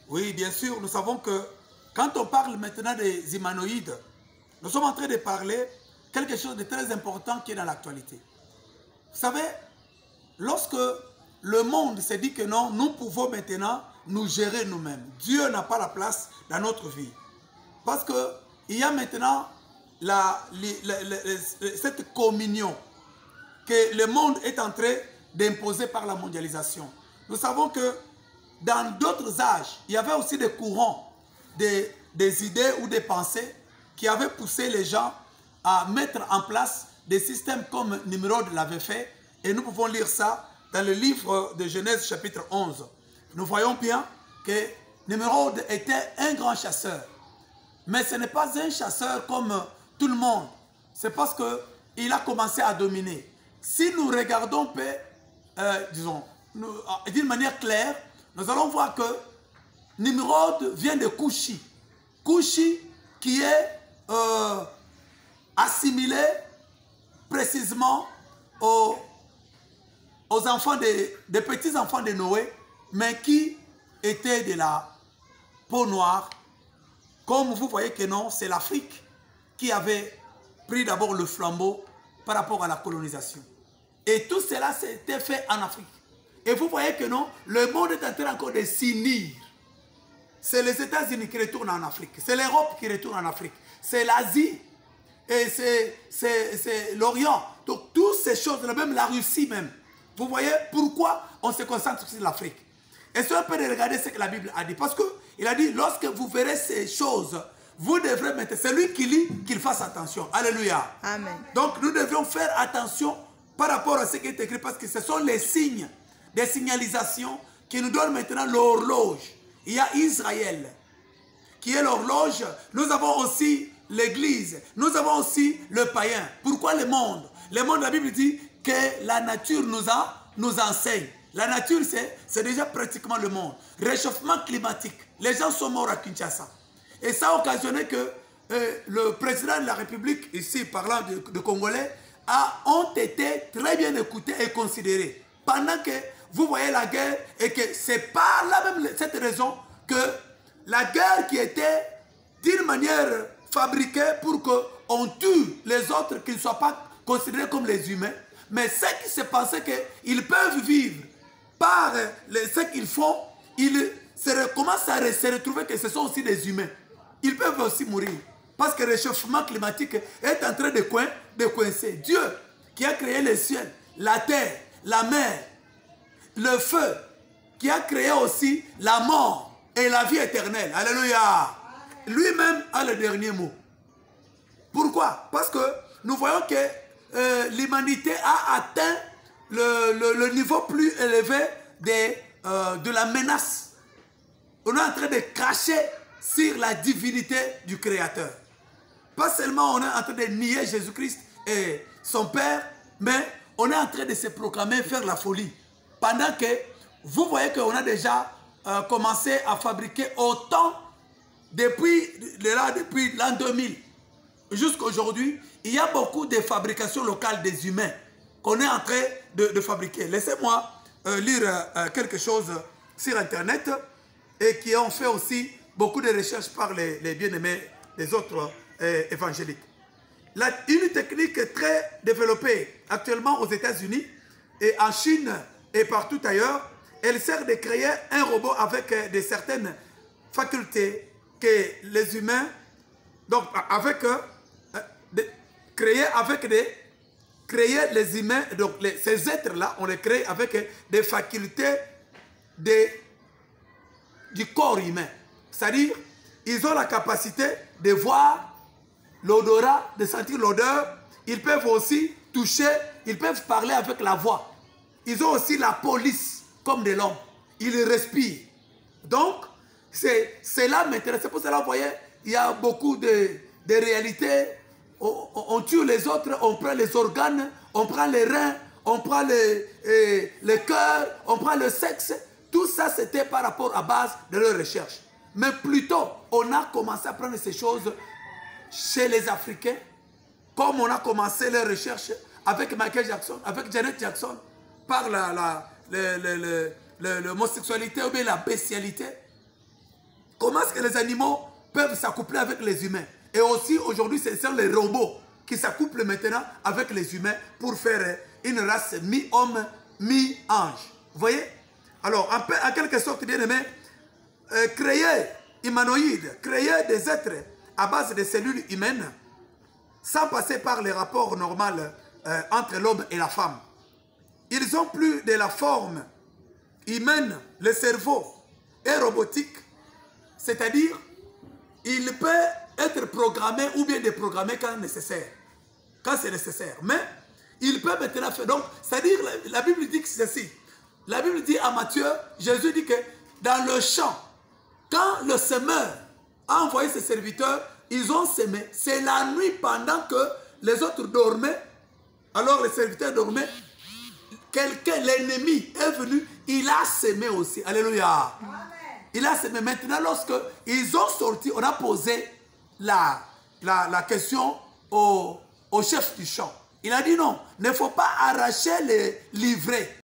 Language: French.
Oui, bien sûr, nous savons que quand on parle maintenant des humanoïdes, nous sommes en train de parler quelque chose de très important qui est dans l'actualité. Vous savez, lorsque le monde s'est dit que non, nous pouvons maintenant nous gérer nous-mêmes. Dieu n'a pas la place dans notre vie. Parce qu'il y a maintenant cette communion que le monde est en train d'imposer par la mondialisation. Nous savons que dans d'autres âges, il y avait aussi des courants, des idées ou des pensées qui avaient poussé les gens à mettre en place des systèmes comme Nimrod l'avait fait. Et nous pouvons lire ça dans le livre de Genèse chapitre 11. Nous voyons bien que Nimrod était un grand chasseur. Mais ce n'est pas un chasseur comme tout le monde. C'est parce qu'il a commencé à dominer. Si nous regardons, disons, d'une manière claire, nous allons voir que Nimrod vient de Kushi. Kushi qui est assimilé précisément aux enfants des petits-enfants de Noé, mais qui étaient de la peau noire. Comme vous voyez que non, c'est l'Afrique qui avait pris d'abord le flambeau par rapport à la colonisation. Et tout cela s'était fait en Afrique. Et vous voyez que non, le monde est en train encore de s'unir. C'est les États-Unis qui retournent en Afrique. C'est l'Europe qui retourne en Afrique. C'est l'Asie. Et c'est l'Orient. Donc toutes ces choses-là, même la Russie même. Vous voyez pourquoi on se concentre sur l'Afrique. Et c'est un peu de regarder ce que la Bible a dit. Parce qu'il a dit, lorsque vous verrez ces choses, vous devrez mettre, c'est lui qui lit, qu'il fasse attention. Alléluia. Amen. Donc nous devions faire attention par rapport à ce qui est écrit, parce que ce sont les signes, des signalisations qui nous donnent maintenant l'horloge. Il y a Israël, qui est l'horloge. Nous avons aussi l'Église. Nous avons aussi le païen. Pourquoi le monde? Le monde, la Bible dit que la nature nous enseigne. La nature, c'est déjà pratiquement le monde. Réchauffement climatique. Les gens sont morts à Kinshasa. Et ça a occasionné que le président de la République, ici parlant de Congolais, ont été très bien écoutés et considérés. Pendant que vous voyez la guerre et que c'est par là même cette raison que la guerre qui était d'une manière fabriquée pour qu'on tue les autres qui ne soient pas considérés comme les humains, mais ceux qui se pensaient qu'ils peuvent vivre par ce qu'ils font, ils commencent à se retrouver que ce sont aussi des humains. Ils peuvent aussi mourir. Parce que le réchauffement climatique est en train de coincer. Dieu qui a créé le ciel, la terre, la mer, le feu, qui a créé aussi la mort et la vie éternelle. Alléluia. Lui-même a le dernier mot. Pourquoi? Parce que nous voyons que l'humanité a atteint le niveau plus élevé de la menace. On est en train de cracher sur la divinité du Créateur. Pas seulement on est en train de nier Jésus-Christ et son Père, mais on est en train de se proclamer faire la folie. Pendant que vous voyez qu'on a déjà commencé à fabriquer autant depuis l'an 2000 jusqu'à aujourd'hui. Il y a beaucoup de fabrications locales des humains qu'on est en train de fabriquer. Laissez-moi lire quelque chose sur Internet et qui ont fait aussi beaucoup de recherches par les bien-aimés des autres évangéliques. Une technique très développée actuellement aux États-Unis et en Chine et partout ailleurs, elle sert de créer un robot avec certaines facultés que les humains, donc créer les humains, donc ces êtres-là, on les crée avec des facultés du corps humain. C'est-à-dire, ils ont la capacité de voir l'odorat, de sentir l'odeur. Ils peuvent aussi toucher, ils peuvent parler avec la voix. Ils ont aussi la police, comme de l'homme. Ils respirent. Donc, cela m'intéresse. C'est pour cela, vous voyez, il y a beaucoup de réalités. On tue les autres, on prend les organes, on prend les reins, on prend le cœur, on prend le sexe. Tout ça, c'était par rapport à base de leur recherche. Mais plutôt, on a commencé à prendre ces choses chez les Africains, comme on a commencé les recherches avec Michael Jackson, avec Janet Jackson, par l'homosexualité ou bien la bestialité. Comment est-ce que les animaux peuvent s'accoupler avec les humains? Et aussi, aujourd'hui, ce sont les robots qui s'accouplent maintenant avec les humains pour faire une race mi-homme, mi-ange. Vous voyez? Alors, en quelque sorte, bien aimé, créer humanoïdes, créer des êtres à base de cellules humaines, sans passer par les rapports normaux entre l'homme et la femme. Ils ont plus de la forme humaine, le cerveau est robotique, c'est-à-dire, il peut être programmé ou bien déprogrammé quand nécessaire. Quand c'est nécessaire. Mais, il peut maintenant faire. Donc, c'est-à-dire, la Bible dit que c'est ceci. La Bible dit à Matthieu, Jésus dit que dans le champ, quand le semeur a envoyé ses serviteurs, ils ont semé. C'est la nuit pendant que les autres dormaient. Alors les serviteurs dormaient. Quelqu'un, l'ennemi est venu, il a semé aussi. Alléluia. Amen. Il a semé. Maintenant, lorsque ils ont sorti, on a posé la question au chef du champ. Il a dit non, il ne faut pas arracher les livrets.